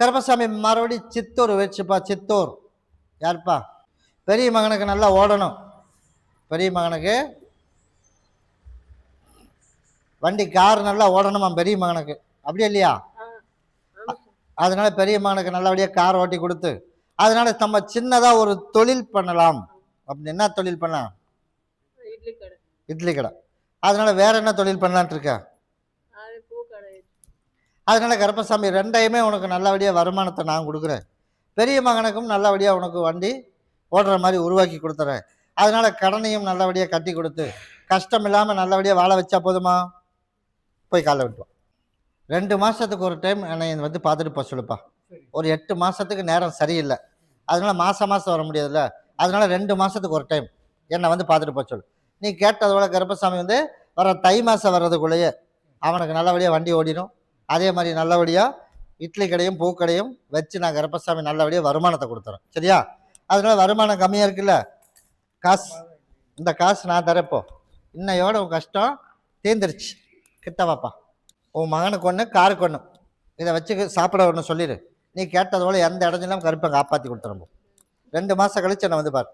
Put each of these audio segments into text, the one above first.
கருப்பசாமி மறுபடி சித்தூர் வச்சுப்பா. சித்தூர் யாருப்பா? பெரிய மகனுக்கு நல்லா ஓடணும். பெரிய மகனுக்கு வண்டி கார் நல்லா ஓடணுமா பெரிய மகனுக்கு, அப்படியே இல்லையா? அதனால பெரிய மகனுக்கு நல்லபடியாக கார் ஓட்டி கொடுத்து, அதனால நம்ம சின்னதாக ஒரு தொழில் பண்ணலாம். அப்படி என்ன தொழில் பண்ணலாம்? இட்லி கடை. அதனால வேற என்ன தொழில் பண்ணலான்ட்டு இருக்க? அதனால கருப்பசாமி ரெண்டையுமே உனக்கு நல்லபடியாக வருமானத்தை நான் கொடுக்குறேன். பெரிய மகனுக்கும் நல்லபடியாக உனக்கு வண்டி ஓடுற மாதிரி உருவாக்கி கொடுத்துறேன். அதனால கடனையும் நல்லபடியாக கட்டி கொடுத்து கஷ்டம் இல்லாமல் நல்லபடியாக வாழ வச்சா போதுமா? போய் காலைல விட்டுவான். 2 மாதத்துக்கு ஒரு டைம் என்னை வந்து பார்த்துட்டு போக சொல்லுப்பா. ஒரு 8 மாதத்துக்கு நேரம் சரியில்லை, அதனால மாதம் வர முடியாதுல்ல. அதனால 2 மாதத்துக்கு ஒரு டைம் என்னை வந்து பார்த்துட்டு போக சொல்லு. நீ கேட்டதோட கருப்பசாமி வந்து வர தை மாதம் வர்றதுக்குள்ளேயே அவனுக்கு நல்லபடியாக வண்டி ஓடிடும். அதே மாதிரி நல்லபடியாக இட்லி கடையும் பூக்கடையும் வச்சு நான் கருப்பசாமி நல்லபடியாக வருமானத்தை கொடுத்துறேன். சரியா? அதனால வருமானம் கம்மியாக இருக்குல்ல, காசு இந்த காசு நான் தரப்போ இன்னையோட உன் கஷ்டம் தீர்ந்துருச்சு. கிட்ட வாப்பா. உன் மகனுக்கு ஒன்று காருக்கு ஒன்று இதை வச்சு சாப்பிட ஒன்று சொல்லிடு. நீ கேட்டதோட எந்த இடத்துலாம் கருப்பை காப்பாற்றி கொடுத்துருப்போம். 2 மாதம் கழிச்சு என்னை வந்து பாரு.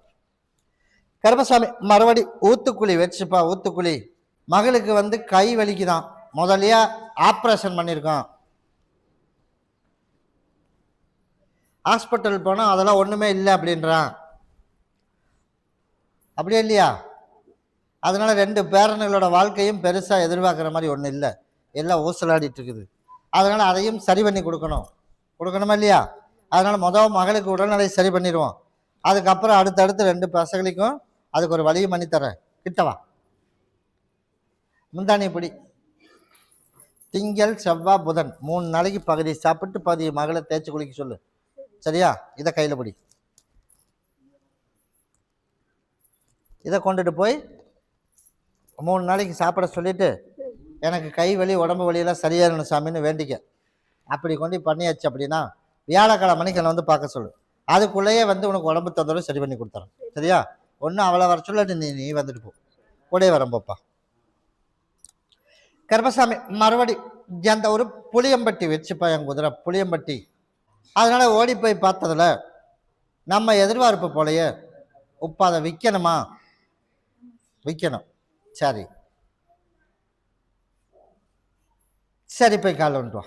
கருப்பசாமி மறுபடி ஊத்துக்குழி வச்சுப்பா. ஊத்துக்குழி மகளுக்கு வந்து கை வலிக்குதான். முதலியா ஆப்ரேஷன் பண்ணியிருக்கோம். ஹாஸ்பிட்டல் போனால் அதெல்லாம் ஒன்றுமே இல்லை அப்படின்றான். அப்படியே இல்லையா? அதனால 2 பேரன்களோட வாழ்க்கையும் பெருசாக எதிர்பார்க்குற மாதிரி ஒன்றும் இல்லை, எல்லாம் ஊசலாடிட்டு இருக்குது. அதனால அதையும் சரி பண்ணி கொடுக்கணுமா இல்லையா? அதனால மகளுக்கு உடல்நிலை சரி பண்ணிடுவோம். அதுக்கப்புறம் அடுத்தடுத்து 2 பசங்களுக்கும் அதுக்கு ஒரு வழியும் பண்ணி தரேன். கிட்டவா. முந்தானி பிடி. திங்கள் செவ்வாய் புதன் 3 நாளைக்கு பகுதி சாப்பிட்டு பகுதி மகளை தேய்ச்சி குளிக்க சொல்லு. சரியா? இதை கையில் பிடி. இதை கொண்டுட்டு போய் 3 நாளைக்கு சாப்பிட சொல்லிட்டு, எனக்கு கை வலி உடம்பு வலியெல்லாம் சரியாகணும் சாமின்னு வேண்டிக்க. அப்படி கொண்டு பண்ணியாச்சு அப்படின்னா வியாழக்கிழமை மணிக்கு என்னை வந்து பார்க்க சொல்லு. அதுக்குள்ளேயே வந்து உனக்கு உடம்பு தொந்தரவு சரி பண்ணி கொடுத்துறேன். சரியா? ஒன்றும் அவளை வர சொல்லிட்டு நீ வந்துட்டு போ. கூடயே வரம்போப்பா. கருப்பசாமி மறுபடி அந்த ஒரு புளியம்பட்டி வச்சுப்பா. என் குதிரை புளியம்பட்டி. அதனால ஓடி போய் பார்த்ததுல நம்ம எதிர்பார்ப்பு போலையே உப்பா அதை விற்கணுமா? விற்கணும். சரி சரி போய் காலைல வந்துட்டு வா.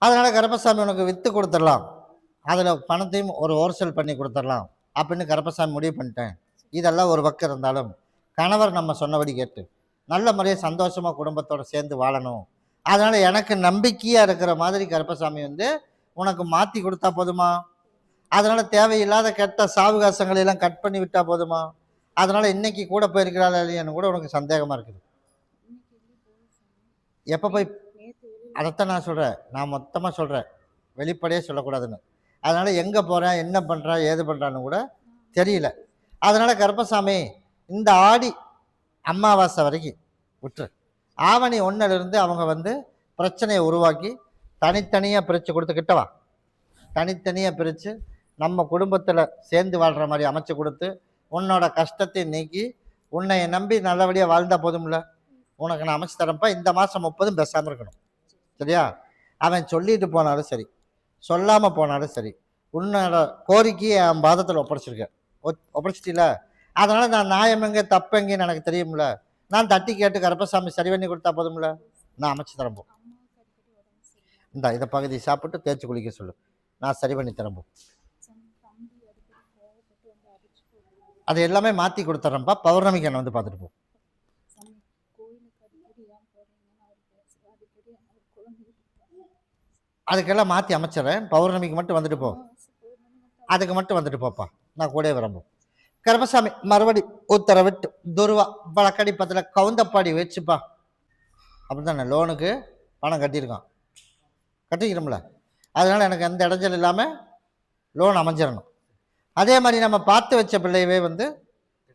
அதனால கருப்பசாமி உனக்கு விற்று கொடுத்துடலாம், அதில் பணத்தையும் ஒரு ஹோல்சேல் பண்ணி கொடுத்துடலாம் அப்படின்னு கருப்பசாமி முடிவு பண்ணிட்டேன். இதெல்லாம் ஒரு பக்கம் இருந்தாலும் கணவர் நம்ம சொன்னபடி கேட்டு நல்ல முறையாக சந்தோஷமாக குடும்பத்தோடு சேர்ந்து வாழணும். அதனால எனக்கு நம்பிக்கையாக இருக்கிற மாதிரி கருப்பசாமி வந்து உனக்கு மாற்றி கொடுத்தா போதுமா? அதனால தேவையில்லாத கெட்ட சாவகாசங்களெல்லாம் கட் பண்ணி விட்டா போதுமா? அதனால இன்னைக்கு கூட போயிருக்கிறாள் இல்லையான்னு கூட உனக்கு சந்தேகமாக இருக்குது. எப்போ போய் அதைத்தான் நான் சொல்கிறேன், நான் மொத்தமாக சொல்கிறேன், வெளிப்படையே சொல்லக்கூடாதுன்னு. அதனால எங்கே போகிறேன், என்ன பண்ணுறேன், ஏது பண்ணுறான்னு கூட தெரியல. அதனால கருப்பசாமி இந்த ஆடி அமாவாசை வரைக்கும் விட்டுரு. ஆவணி 1 அவங்க வந்து பிரச்சனையை உருவாக்கி தனித்தனியாக பிரித்து கொடுத்துக்கிட்டவா. தனித்தனியாக பிரித்து நம்ம குடும்பத்தில் சேர்ந்து வாழ்கிற மாதிரி அமைச்சு கொடுத்து உன்னோட கஷ்டத்தை நீக்கி உன்னை நம்பி நல்லபடியாக வாழ்ந்தா போதும்ல. உனக்கு நான் அமைச்சு தரேன்ப்பா. இந்த மாதம் 30 பேசாமல் இருக்கணும். சரியா? அவன் சொல்லிட்டு போனாலும் சரி, சொல்லாமல் போனாலும் சரி, உன்னோட கோரிக்கையை என் பாதத்தில் ஒப்படைச்சிருக்கேன். ஒப்படைச்சிட்டில. அதனால் நான் நியாயம் எங்கே தப்பு எங்கேன்னு எனக்கு தெரியும்ல. நான் தட்டி கேட்டு கருப்பசாமி சரி பண்ணி கொடுத்தா போதும்ல. நான் அமைச்சு தரம்போ. இதை பகுதி சாப்பிட்டு தேய்ச்சி குளிக்க சொல்லு, நான் சரி பண்ணி தரம்போ. அது எல்லாமே மாற்றி கொடுத்துட்றேன்ப்பா. பௌர்ணமிக்கு என்னை வந்து பார்த்துட்டு போ. அதுக்கெல்லாம் மாற்றி அமைச்சிட்றேன். பௌர்ணமிக்கு மட்டும் வந்துட்டு போ. அதுக்கு மட்டும் வந்துட்டு போப்பா, நான் கூட வரம்போ. கருப்பசாமி மறுபடி உத்தரவிட்டு துருவா வழக்கடி பத்தில் கவுந்தப்பாடி வச்சுப்பா. அப்படி தானே லோனுக்கு பணம் கட்டிக்கிறோம்ல. அதனால் எனக்கு எந்த இடைஞ்சல் இல்லாமல் லோன் அமைஞ்சிடணும். அதே மாதிரி நம்ம பார்த்து வச்ச பிள்ளையவே வந்து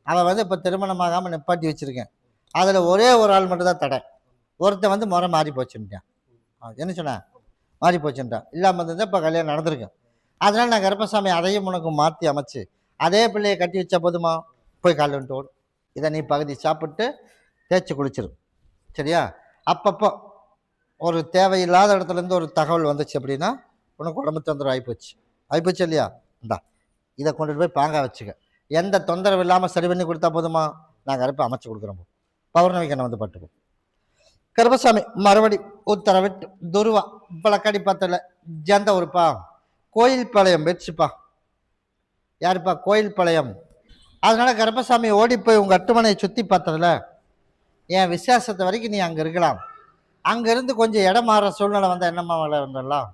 அவள் வந்து இப்போ திருமணமாகாமல் நிப்பாட்டி வச்சுருக்கேன். அதில் ஒரே ஒரு ஆள் மட்டும்தான் தடை. ஒருத்தன் வந்து முறை மாறி போச்சுட்டான். என்ன சொன்னேன்? மாறி போச்சுட்டான். இல்லாமல் இருந்தது இப்போ கல்யாணம் நடந்திருக்கேன். அதனால் நான் கருப்பசாமி அதையும் உனக்கு மாற்றி அமைச்சு அதே பிள்ளையை கட்டி வச்சா போதுமா? போய் காலைல வந்துட்டு ஓடும். இதை நீ பகுதி சாப்பிட்டு தேய்ச்சி குளிச்சிடும். சரியா? அப்பப்போ ஒரு தேவையில்லாத இடத்துலேருந்து ஒரு தகவல் வந்துச்சு அப்படின்னா உனக்கு உடம்பு தொந்தரவு ஆகிப்போச்சு இல்லையா? இந்தா இதை கொண்டுட்டு போய் பாங்கா வச்சுக்க. எந்த தொந்தரவு இல்லாமல் சரி பண்ணி கொடுத்தா போதுமா? நாங்கள் கருப்பை அமைச்சு கொடுக்குறோம். பௌர்ணமிக்கு என்ன வந்து பட்டுப்போம். கருப்பசாமி மறுபடி உத்தரவிட்டு துருவா பழக்கடி பத்தல ஜந்த ஒருப்பா கோயில் பாளையம் வச்சுப்பா. யாருப்பா? கோயில் பாளையம். அதனால கருப்பசாமி ஓடி போய் உங்கள் அட்டுமனையை சுற்றி பார்த்ததில் என் விசேஷத்தை வரைக்கும் நீ அங்கே இருக்கலாம். அங்கேருந்து கொஞ்சம் இடம் மாற சூழ்நிலை வந்தால் என்னம்மா வேலை வந்துடலாம்.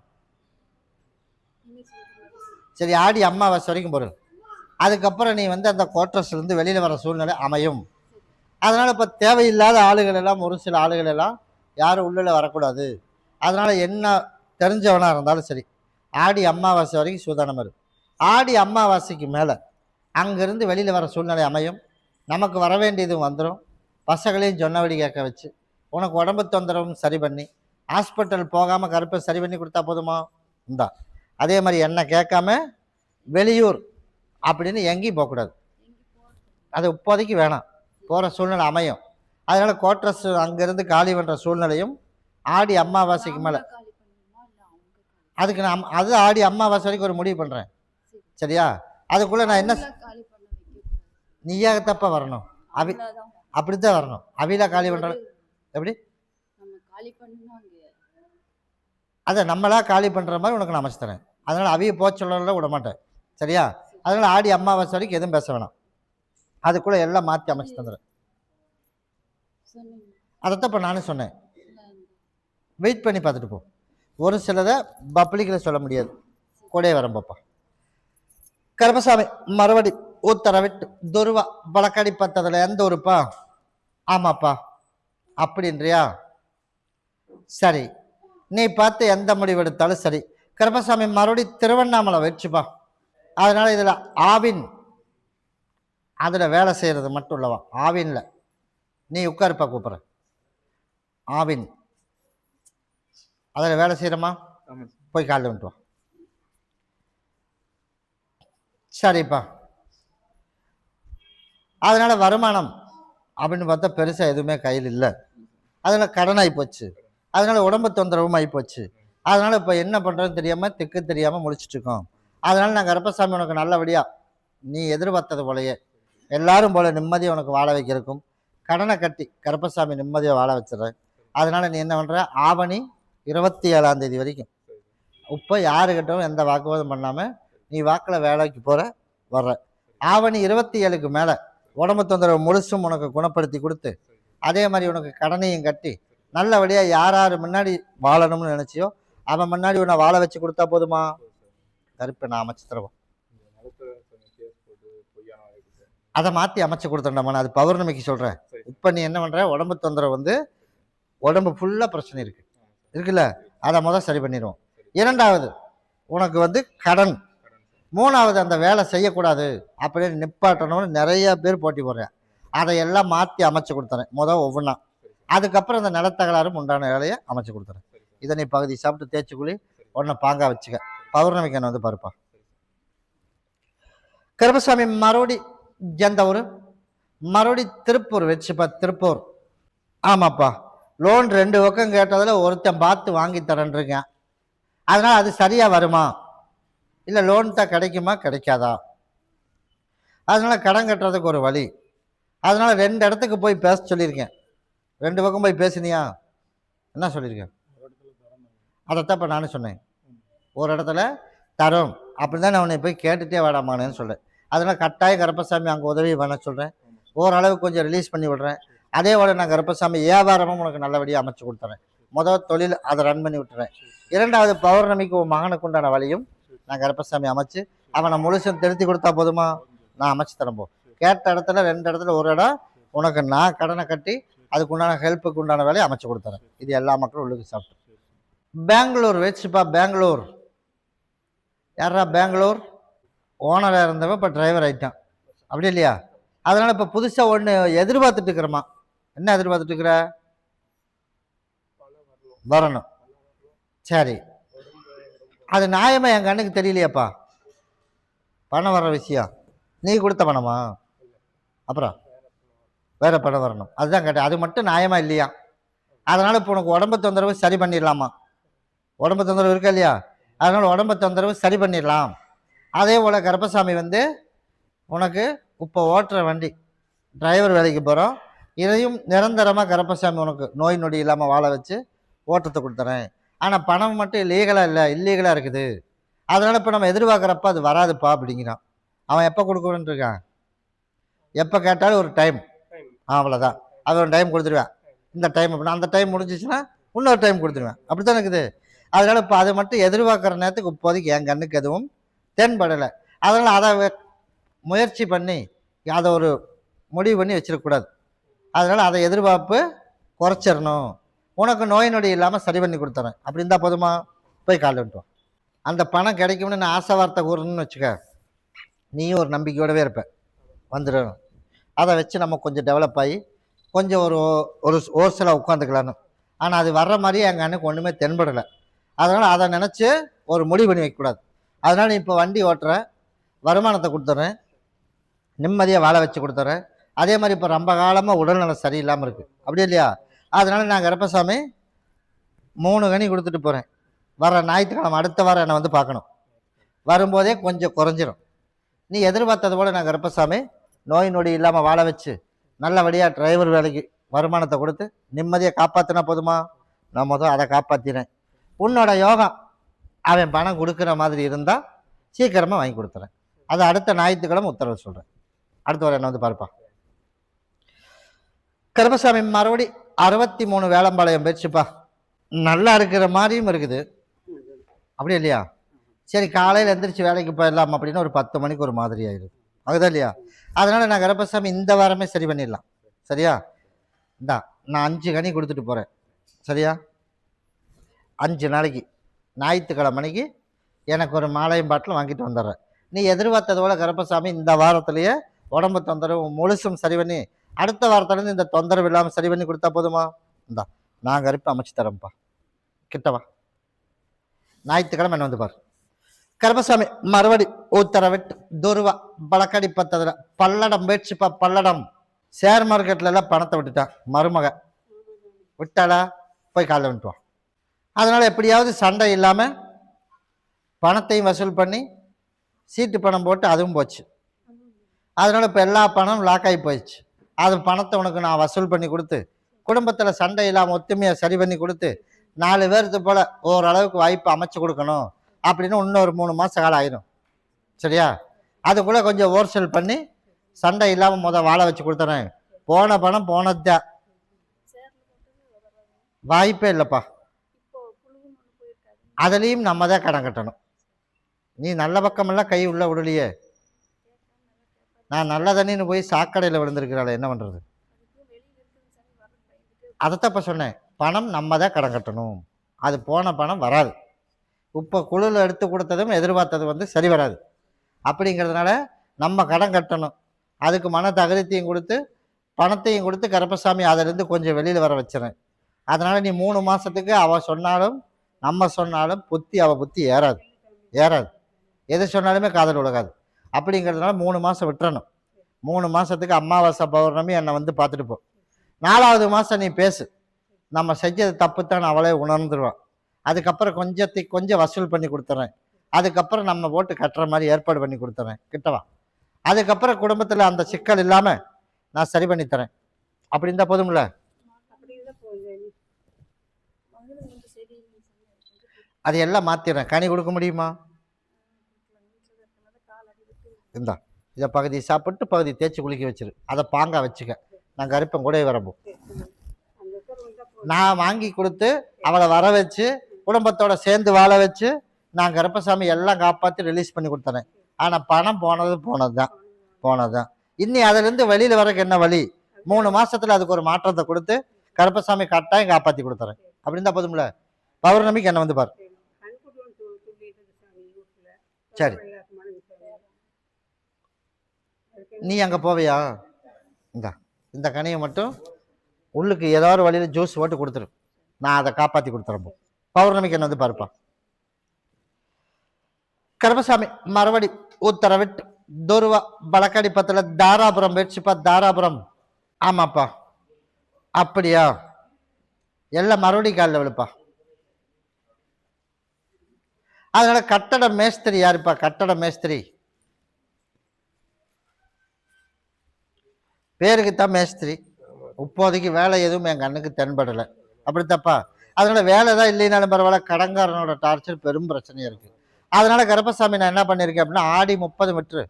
சரி, ஆடி அம்மாவாசை வரைக்கும் பொருள். அதுக்கப்புறம் நீ வந்து அந்த குவார்டர்ஸ்லேருந்து வெளியில் வர சூழ்நிலை அமையும். அதனால் இப்போ தேவையில்லாத ஆளுகள் எல்லாம், ஒரு சில ஆளுகள் எல்லாம் யாரும் உள்ளே வரக்கூடாது. அதனால் என்ன தெரிஞ்சவனாக இருந்தாலும் சரி, ஆடி அமாவாசை வரைக்கும் சூதானம் இருக்கும். ஆடி அமாவாசைக்கு மேலே அங்கேருந்து வெளியில் வர சூழ்நிலை அமையும். நமக்கு வர வேண்டியதும் வந்துடும். பசங்களையும் சொன்னபடி கேட்க வச்சு உனக்கு உடம்பு தொந்தரவும் சரி பண்ணி ஹாஸ்பிட்டல் போகாமல் கருப்பை சரி பண்ணி கொடுத்தா போதுமா? இந்தா அதே மாதிரி என்ன கேட்காம வெளியூர் அப்படின்னு எங்கேயும் போகக்கூடாது. அது இப்போதைக்கு வேணாம், போகிற சூழ்நிலை அமையும். அதனால் குவார்டர்ஸ் அங்கேருந்து காலி பண்ணுற சூழ்நிலையும் ஆடி அமாவாசைக்கு மேலே. அதுக்கு நான் அது ஆடி அமாவாசை வரைக்கும் ஒரு முடிவு பண்ணுறேன். சரியா? அதுக்குள்ளே நான் என்ன, நீயாகத்தப்ப வரணும். அப்படித்தான் வரணும். அவில காலி பண்ணுற எப்படி? அதை நம்மளா காலி பண்ணுற மாதிரி உனக்கு நான் அமைச்சு தரேன். அதனால் அவிய போச்சொல்ல விட மாட்டேன். சரியா? அதனால் ஆடி அமாவாசை வரைக்கும் எதுவும் பேச வேணாம். அதுக்குள்ளே எல்லாம் மாற்றி அமைச்சு தந்துடுறேன். அதைத்தான் இப்போ நானும் சொன்னேன். வெயிட் பண்ணி பார்த்துட்டு போ. ஒரு சிலதை பப்ளிக்கில் சொல்ல முடியாது. கூடயே வரேன் பாப்பா. கருப்பசாமி மறுபடி உத்தரவிட்டு துருவா பழக்கடி பத்ததில் எந்த ஊருப்பா? ஆமாப்பா. அப்படின்றியா? சரி, நீ பார்த்து எந்த முடிவு எடுத்தாலும் சரி. கருப்பசாமி மறுபடி திருவண்ணாமலை வச்சுப்பா. அதனால் இதில் ஆவின் அதில் வேலை செய்கிறது மட்டும் இல்லவா? ஆவின்ல நீ உட்காருப்பா, கூப்பிட்ற. ஆவின் அதில் வேலை செய்கிறமா? போய் காலையில் வந்துட்டு வா. சரிப்பா. அதனால் வருமானம் அப்படின்னு பார்த்தா பெருசாக எதுவுமே கையில் இல்லை. அதனால் கடன் ஆகிப்போச்சு. அதனால் உடம்பு தொந்தரவும் ஆகிப்போச்சு. அதனால் இப்போ என்ன பண்ணுறதுன்னு தெரியாமல் திக்கு தெரியாமல் முடிச்சுட்ருக்கோம். அதனால் நான் கருப்பசாமி உனக்கு நல்லபடியாக நீ எதிர்பார்த்தது போலையே எல்லாரும் போல நிம்மதியை உனக்கு வாழ வைக்கிறதுக்கும் கடனை கட்டி கருப்பசாமி நிம்மதியை வாழ வச்சிடறேன். அதனால் நீ என்ன பண்ணுற? ஆவணி 27 வரைக்கும் இப்போ யாருக்கிட்டவும் எந்த வாக்குவாதம் பண்ணாமல் நீ வாக்கில் வேலைக்கு போகிற வர்ற. ஆவணி 27க்கு மேலே உடம்பு தொந்தரவு முழுசும் உனக்கு குணப்படுத்தி கொடுத்து அதே மாதிரி உனக்கு கடனையும் கட்டி நல்லபடியாக யார் யார் முன்னாடி வாழணும்னு நினச்சியோ அவன் முன்னாடி உன்னை வாழ வச்சு கொடுத்தா போதுமா? கருப்பை நான் அமைச்சு தருவோம். அதை மாற்றி அமைச்சு கொடுத்துட்டோம்னா அது பௌர்ணமிக்கு சொல்கிறேன். இப்போ நீ என்ன பண்ணுற? உடம்பு தொந்தரவு வந்து உடம்பு ஃபுல்லாக பிரச்சனை இருக்குல்ல, அதை சரி பண்ணிடுவோம். இரண்டாவது உனக்கு வந்து கடன். மூணாவது அந்த வேலை செய்யக்கூடாது அப்படின்னு நிப்பாட்டணும்னு நிறைய பேர் போட்டி போடுறேன். அதையெல்லாம் மாற்றி அமைச்சு கொடுத்துறேன் ஒவ்வொன்றா. அதுக்கப்புறம் அந்த நிலத்தகலாறும் உண்டான வேலையை அமைச்சு கொடுத்துறேன். இதை நீ பகுதி சாப்பிட்டு தேய்ச்சிக்குள்ளி உடனே பாங்கா வச்சுக்க. பௌர்ணமிக்கு என்ன வந்து பாருப்பா. கருப்பசாமி மறுபடி எந்த ஊர்? மறுபடி திருப்பூர் வச்சுப்பா. திருப்பூர். ஆமாப்பா. லோன் 2 பக்கம் கேட்டதில் ஒருத்தன் பார்த்து வாங்கி தரேன்ருக்கேன். அதனால் அது சரியாக வருமா இல்லை லோன் தான் கிடைக்குமா கிடைக்காதா? அதனால் கடன் கட்டுறதுக்கு ஒரு வழி. அதனால் 2 இடத்துக்கு போய் பேச சொல்லியிருக்கேன். 2 பக்கம் போய் பேசினியா? என்ன சொல்லியிருக்கேன்? அதைத்தான் இப்போ நானும் சொன்னேன். ஒரு இடத்துல தரோம் அப்படி தான் நான் உன்னை போய் கேட்டுகிட்டே வாடாமானேன்னு சொல்கிறேன். அதனால் கட்டாயம் கருப்பசாமி அங்கே உதவி பண்ண சொல்கிறேன். ஓரளவு கொஞ்சம் ரிலீஸ் பண்ணி விட்றேன். அதே போல் நான் கருப்பசாமி வியாபாரமும் உனக்கு நல்லபடியாக அமைச்சு கொடுத்துறேன். முதல் தொழில் அதை ரன் பண்ணி விட்டுறேன். இரண்டாவது பௌர்ணமிக்கு உன் மகனுக்கு உண்டான வழியும் நான் கருப்பசாமி அமைச்சு அவனை முழுசும் திருத்தி கொடுத்தா போதுமா? நான் அமைச்சு தரப்போ கேட்ட இடத்துல 2 இடத்துல ஒரு இடம் உனக்கு நான் கடனை கட்டி அதுக்கு உண்டான ஹெல்ப்புக்கு உண்டான வேலையை அமைச்சு கொடுத்துறேன். இது எல்லா மக்களும் உள்ளுக்கு சாப்பிட்டு. பெங்களூர் வச்சுப்பா. பெங்களூர் யாரா? பெங்களூர் ஓனராக இருந்தவன் இப்போ டிரைவர் ஆகிட்டான். அப்படி இல்லையா? அதனால் இப்போ புதுசாக ஒன்று எதிர்பார்த்துட்டு இருக்கிறோமா? என்ன எதிர்பார்த்துட்டு இருக்கிற? வரணும். சரி, அது நியாயமாக என் கண்ணுக்கு தெரியலையாப்பா. பணம் வர்ற விஷயம் நீ கொடுத்த பணமா? அப்புறம் வேற பணம் வரணும். அதுதான் கேட்டேன். அது மட்டும் நியாயமா இல்லையா? அதனால் இப்போ உனக்கு உடம்பு தொந்தரவு சரி பண்ணிடலாமா? உடம்பு தொந்தரவு இருக்கா இல்லையா? அதனால் உடம்பு தொந்தரவு சரி பண்ணிடலாம். அதே போல் கருப்பசாமி வந்து உனக்கு இப்போ ஓட்டுற வண்டி டிரைவர் வேலைக்கு போகிறோம், இதையும் நிரந்தரமாக கருப்பசாமி உனக்கு நோய் நொடி இல்லாமல் வாழ வச்சு ஓட்டத்தை கொடுத்துறேன். ஆனால் பணம் மட்டும் லீகலாக இல்லை, இல்லீகலாக இருக்குது. அதனால் இப்போ நம்ம எதிர்பார்க்குறப்ப அது வராதுப்பா அப்படிங்கிறான். அவன் எப்போ கொடுக்கணுன்னு இருக்கான்? எப்போ கேட்டாலும் ஒரு டைம், அவ்வளோதான். அவன் ஒரு டைம் கொடுத்துருவேன். இந்த டைம் அப்படின்னா அந்த டைம் முடிஞ்சிச்சுன்னா இன்னொரு டைம் கொடுத்துருவேன். அப்படி தான் இருக்குது. அதனால் இப்போ அதை மட்டும் எதிர்பார்க்குற நேரத்துக்கு இப்போதைக்கு என் கண்ணுக்கு எதுவும் தென்படலை. அதனால் அதை முயற்சி பண்ணி அதை ஒரு முடிவு பண்ணி வச்சிடக்கூடாது. அதனால் அதை எதிர்பார்ப்பு குறைச்சிடணும். உனக்கு நோய் நொடி இல்லாமல் சரி பண்ணி கொடுத்துறேன். அப்படி இருந்தால் போதுமா? போய் கால் விட்டுவோம். அந்த பணம் கிடைக்கும்னு நான் ஆசை வார்த்தை கூறணும்னு வச்சுக்க, நீயும் ஒரு நம்பிக்கையோடவே இருப்ப, வந்துடணும். அதை வச்சு நம்ம கொஞ்சம் டெவலப் ஆகி கொஞ்சம் ஒரு ஓர்ஸில் உட்காந்துக்கலான்னு. ஆனால் அது வர்ற மாதிரியே எங்கள் அண்ணுக்கு ஒன்றுமே தென்படலை. அதனால் அதை நினச்சி ஒரு முடிவு பண்ணி வைக்கக்கூடாது. அதனால் நீ இப்போ வண்டி ஓட்டுற, வருமானத்தை கொடுத்துட்றேன், நிம்மதியாக வாழ வச்சு கொடுத்துட்றேன். அதே மாதிரி இப்போ ரொம்ப காலமாக உடல்நலம் சரியில்லாமல் இருக்குது, அப்படி இல்லையா? அதனால் நான் கருப்பசாமி 3 கனி கொடுத்துட்டு போகிறேன். வர ஞாயிற்றுக்கிழமை அடுத்த வாரம் என்னை வந்து பார்க்கணும். வரும்போதே கொஞ்சம் குறைஞ்சிரும். நீ எதிர்பார்த்தது போல் நான் கருப்பசாமி நோய் நொடி இல்லாமல் வாழ வச்சு நல்லபடியாக டிரைவர் வேலைக்கு வருமானத்தை கொடுத்து நிம்மதியாக காப்பாற்றினா போதுமா? நான் முதல் அதை காப்பாற்றினேன். உன்னோட யோகம் அவன் பணம் கொடுக்குற மாதிரி இருந்தால் சீக்கிரமாக வாங்கி கொடுத்துறேன். அதை அடுத்த ஞாயிற்றுக்கிழமை உத்தரவு சொல்கிறேன். அடுத்த வாரம் என்ன வந்து பார்ப்பா. கருப்பசாமி மறுபடி 63 வேளம்பாளையம் போயிடுச்சுப்பா. நல்லா இருக்கிற மாதிரியும் இருக்குது, அப்படி இல்லையா? சரி, காலையில் எந்திரிச்சு வேலைக்கு போயிடலாம் அப்படின்னு ஒரு 10 மணிக்கு ஒரு மாதிரி ஆயிடுது, அதுதான் இல்லையா? அதனால் நான் கருப்பசாமி இந்த வாரமே சரி பண்ணிடலாம். சரியா? இந்தா நான் 5 கனி கொடுத்துட்டு போகிறேன். சரியா? 5 நாளைக்கு ஞாயிற்றுக்கிழமைக்கு எனக்கு ஒரு மாலையும் பாட்டில் வாங்கிட்டு வந்துடுறேன். நீ எதிர்பார்த்தது போல் கருப்பசாமி இந்த வாரத்திலேயே உடம்பு தொந்தரவு முழுசும் சரி பண்ணி அடுத்த வாரத்துலேருந்து இந்த தொந்தரவு இல்லாமல் சரி பண்ணி கொடுத்தா போதுமா? இந்தா நான் கருப்பு அமைச்சு தரேன்ப்பா, கிட்டவா. ஞாயிற்றுக்கிழமை என்ன வந்து பாரு. கருப்பசாமி மறுபடி உத்தரவிட்டு துருவா பழக்கடி பத்ததில் பல்லடம் போயிடுச்சுப்பா. பல்லடம் ஷேர் மார்க்கெட்ல எல்லாம் பணத்தை விட்டுட்டான். மருமக விட்டாளா? போய் காலைல விட்டுவான். அதனால் எப்படியாவது சண்டை இல்லாமல் பணத்தையும் வசூல் பண்ணி சீட்டு பணம் போட்டு அதுவும் போச்சு. அதனால் இப்போ எல்லா பணமும் லாக் ஆகி போயிடுச்சு. அது பணத்தை உனக்கு நான் வசூல் பண்ணி கொடுத்து குடும்பத்தில் சண்டை இல்லாமல் ஒத்துமையை சரி பண்ணி கொடுத்து 4 பேருக்கு போல் ஓரளவுக்கு வாய்ப்பு அமைச்சு கொடுக்கணும் அப்படின்னு இன்னொரு 3 மாதம் காலம் ஆயிடும். சரியா? அதுக்குள்ளே கொஞ்சம் ஓர்சல் பண்ணி சண்டை இல்லாமல் வாழ வச்சு கொடுத்துறேன். போன பணம் போனதுதான், வாய்ப்பே இல்லைப்பா. அதுலேயும் நம்ம தான் கடன் கட்டணும். நீ நல்ல பக்கமெல்லாம் கை உள்ள விடலையே. நான் நல்ல தண்ணின்னு போய் சாக்கடையில் விழுந்திருக்கிறாள், என்ன பண்ணுறது? அதைத்தான் இப்போ சொன்னேன், பணம் நம்ம தான் கடன் கட்டணும். அது போன பணம் வராது. இப்போ குழுவில் எடுத்து கொடுத்ததும் எதிர்பார்த்தது வந்து சரி வராது. அப்படிங்கிறதுனால நம்ம கடன் கட்டணும். அதுக்கு மன தகுதியையும் கொடுத்து பணத்தையும் கொடுத்து கருப்பசாமி அதிலேருந்து கொஞ்சம் வெளியில் வர வச்சுறேன். அதனால் நீ 3 மாதத்துக்கு அவள் சொன்னாலும் நம்ம சொன்னாலும் அவள் புத்தி ஏறாது. எது சொன்னாலுமே காதல் உலகாது. அப்படிங்கிறதுனால 3 மாதம் விட்டுறணும். 3 மாதத்துக்கு அமாவாசை பௌர்ணமி என்னை வந்து பார்த்துட்டு போ. 4வது மாதம் நீ பேசு, நம்ம செஞ்சது தப்புத்தான் அவளே உணர்ந்துருவான். அதுக்கப்புறம் கொஞ்சம் வசூல் பண்ணி கொடுத்துறேன். அதுக்கப்புறம் நம்ம போட்டு கட்டுற மாதிரி ஏற்பாடு பண்ணி கொடுத்துறேன், கிட்டவா. அதுக்கப்புறம் குடும்பத்தில் அந்த சிக்கல் இல்லாமல் நான் சரி பண்ணி தரேன். அப்படி இருந்தால் போதும்ல? அது எல்லாம் மாற்றிடுறேன். கனி கொடுக்க முடியுமா? இந்தா இதை பகுதி சாப்பிட்டு பகுதி தேய்ச்சி குளிக்க வச்சிரு. அதை பாங்கா வச்சுக்க. நான் கருப்பன் கூட வரப்போ நான் வாங்கி கொடுத்து அவளை வர வச்சு குடும்பத்தோட சேர்ந்து வாழ வச்சு நான் கருப்பசாமி எல்லாம் காப்பாற்றி ரிலீஸ் பண்ணி கொடுத்துறேன். ஆனால் பணம் போனது தான். இன்னி அதிலேருந்து வெளியில் வரக்கு என்ன வழி? 3 மாதத்தில் அதுக்கு ஒரு மாற்றத்தை கொடுத்து கருப்பசாமி கட்டாயம் காப்பாற்றி கொடுத்துறேன். அப்படி இருந்தால் போதும்ல? பௌர்ணமிக்கு என்ன வந்து பாரு. சரி, நீ அங்கே போவியா? இந்த கனியை மட்டும் உள்ளுக்கு ஏதோ ஒரு வழியில் ஜூஸ் போட்டு கொடுத்துரு. நான் அதை காப்பாற்றி கொடுத்துறேன். பௌர்ணமிக்கு என்ன வந்து பாருப்பா. கருப்பசாமி மறுபடி உத்தரவிட்டு துருவா பழக்கடி பத்தில் தாராபுரம் போயிடுச்சுப்பா. தாராபுரம். ஆமாப்பா. அப்படியா? எல்லாம் மறுபடி காலில் விழுப்பா. அதனால கட்டட மேஸ்திரி யாருப்பா? கட்டட மேஸ்திரி பேருக்கு தான் மேஸ்திரி, இப்போதைக்கு வேலை எதுவும் என் கண்ணுக்கு தென்படலை. அப்படி தப்பா? அதனால வேலை தான் இல்லைனாலும் பரவாயில்ல, கடன்காரனோட டார்ச்சர் பெரும் பிரச்சனையா இருக்கு. அதனால கருப்பசாமி நான் என்ன பண்ணியிருக்கேன் அப்படின்னா, ஆடி 30 விட்டுரு,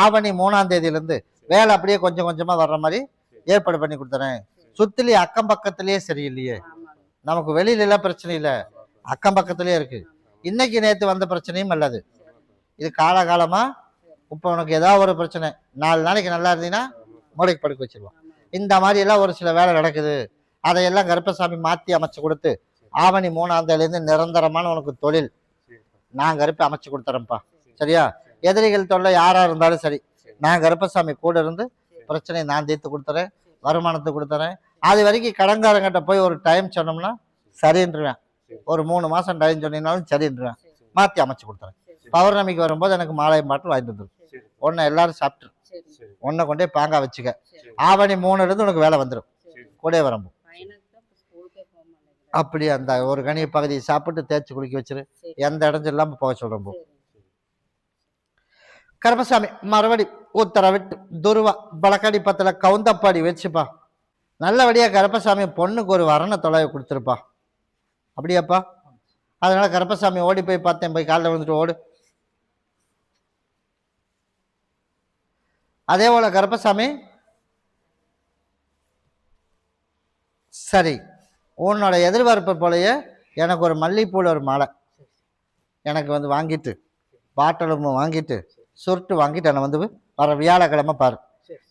ஆவணி 3ஆம் தேதியிலேருந்து வேலை அப்படியே கொஞ்சம் கொஞ்சமா வர்ற மாதிரி ஏற்பாடு பண்ணி கொடுத்துறேன். சுத்திலி அக்கம் பக்கத்திலேயே சரியில்லையே, நமக்கு வெளியில எல்லாம் பிரச்சனை இல்லை, அக்கம் பக்கத்திலேயே இருக்கு. இன்னைக்கு நேற்று வந்த பிரச்சனையும் அல்லது, இது காலகாலமா இப்போ உனக்கு ஏதாவது ஒரு பிரச்சனை 4 நாளைக்கு நல்லா இருந்தீங்கன்னா மூளைக்கு படுக்க வச்சிருவான். இந்த மாதிரி எல்லாம் ஒரு சில வேலை நடக்குது. அதையெல்லாம் கருப்பசாமி மாற்றி அமைச்சு கொடுத்து ஆவணி 3ஆம் தேதியிலேருந்து நிரந்தரமான உனக்கு தொழில் நான் கருப்பை அமைச்சு கொடுத்துறேன்ப்பா. சரியா? எதிரிகள் தொல்லை யாரா இருந்தாலும் சரி, நான் கருப்பசாமி கூட இருந்து பிரச்சனையை நான் தீர்த்து கொடுத்துறேன், வருமானத்தை கொடுத்துறேன். அது வரைக்கும் கடன்காரங்கிட்ட போய் ஒரு டைம் சொன்னோம்னா சரின்றுவேன். ஒரு 3 மாசம் டைம் சொன்னீங்கனாலும் சரின்றுவேன், மாற்றி அமைச்சு கொடுத்துறேன். பௌர்ணமிக்கு வரும்போது எனக்கு மாலை பாட்டில் வாங்கிட்டு வந்துடும். ஒன்றை எல்லாரும் சாப்பிட்டு ஒன்றை கொண்டே பாங்கா வச்சுக்க. ஆவணி 3லேருந்து உனக்கு வேலை வந்துடும். கூட வரம்பு அப்படி அந்த ஒரு கனி பகுதியை சாப்பிட்டு தேய்ச்சி குளிக்க வச்சிரு, எந்த இடஞ்சல் இல்லாம போக சொல்றோம். கருப்பசாமி மறுபடி உத்தரவிட்டு துருவா பலக்காடி பத்துல கவுந்தப்பாடி வச்சுப்பா. நல்லபடியா கருப்பசாமி பொண்ணுக்கு ஒரு வரண தொலைவை கொடுத்துருப்பா. அப்படியாப்பா? அதனால கருப்பசாமி ஓடி போய் பார்த்தேன், போய் காலில் வந்துட்டு ஓடு. அதே போல கருப்பசாமி சரி, உன்னோட எதிர்பார்ப்பு போலயே எனக்கு ஒரு மல்லிகைப்பூவில் ஒரு மாலை எனக்கு வந்து வாங்கிட்டு, பாட்டலும் வாங்கிட்டு, சுருட்டு வாங்கிட்டு என்னை வந்து வர வியாழக்கிழமை பாரு.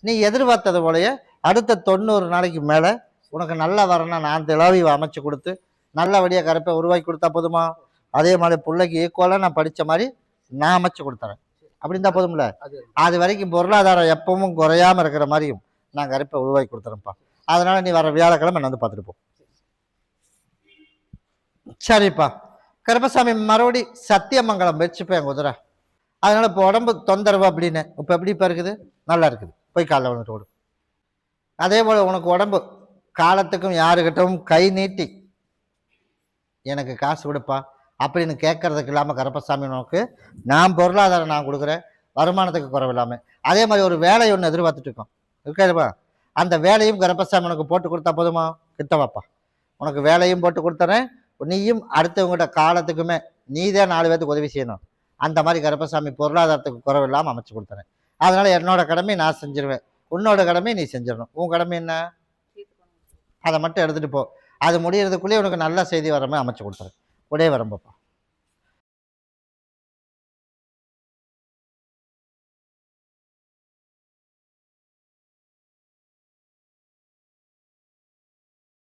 நீ எதிர்பார்த்தது போலயே அடுத்த 90 நாளைக்கு மேலே உனக்கு நல்லா வரணும், நான் திளவி அமைச்சு கொடுத்து நல்லபடியாக கருப்பை உருவாக்கி கொடுத்தா போதுமா? அதே மாதிரி பிள்ளைக்கு ஈக்குவலாக நான் படித்த மாதிரி நான் அமைச்சு கொடுத்துறேன். அப்படி இருந்தால் போதும்ல? அது வரைக்கும் பொருளாதாரம் எப்பவும் குறையாமல் இருக்கிற மாதிரியும் நான் கருப்பை உருவாக்கி கொடுத்துறேன்ப்பா. அதனால நீ வர வியாழக்கிழமை என்ன வந்து பார்த்துட்டு போ. சரிப்பா. கருப்பசாமி மறுபடி சத்தியமங்கலம் வச்சுப்பேன் குதிரை. அதனால இப்போ உடம்பு தொந்தரவு அப்படின்னு இப்போ எப்படி இப்போ இருக்குது? நல்லா இருக்குது. போய் காலைல வந்துட்டு ஓடு. அதே போல் உனக்கு உடம்பு காலத்துக்கும் யாருக்கிட்டவும் கை நீட்டி எனக்கு காசு கொடுப்பா அப்படின்னு கேட்கறதுக்கு இல்லாமல் கருப்பசாமி உனக்கு நான் பொருளாதாரம் நான் கொடுக்குறேன், வருமானத்துக்கு குறைவு இல்லாமல். அதே மாதிரி ஒரு வேலையை ஒன்று எதிர்பார்த்துட்டு இருக்கோம் இருக்காதுப்பா, அந்த வேலையும் கருப்பசாமி உனக்கு போட்டு கொடுத்தா போதுமா? கிட்டவாப்பா, உனக்கு வேலையும் போட்டு கொடுத்துறேன், நீயும் அடுத்தவங்ககிட்ட காலத்துக்குமே நீதான் 4 பேருக்கு உதவி செய்யணும். அந்த மாதிரி கருப்பசாமி பொருளாதாரத்துக்கு குறைவு இல்லாமல் அமைச்சு கொடுத்துறேன். அதனால என்னோட கடமை நான் செஞ்சிருவேன், உன்னோட கடமை நீ செஞ்சிடணும். உன் கடமை என்ன? அதை மட்டும் எடுத்துகிட்டு போ. அது முடியறதுக்குள்ளேயே உனக்கு நல்ல செய்தி வர மாதிரி அமைச்சு கொடுத்துறேன். உடைய வரம்பப்பா.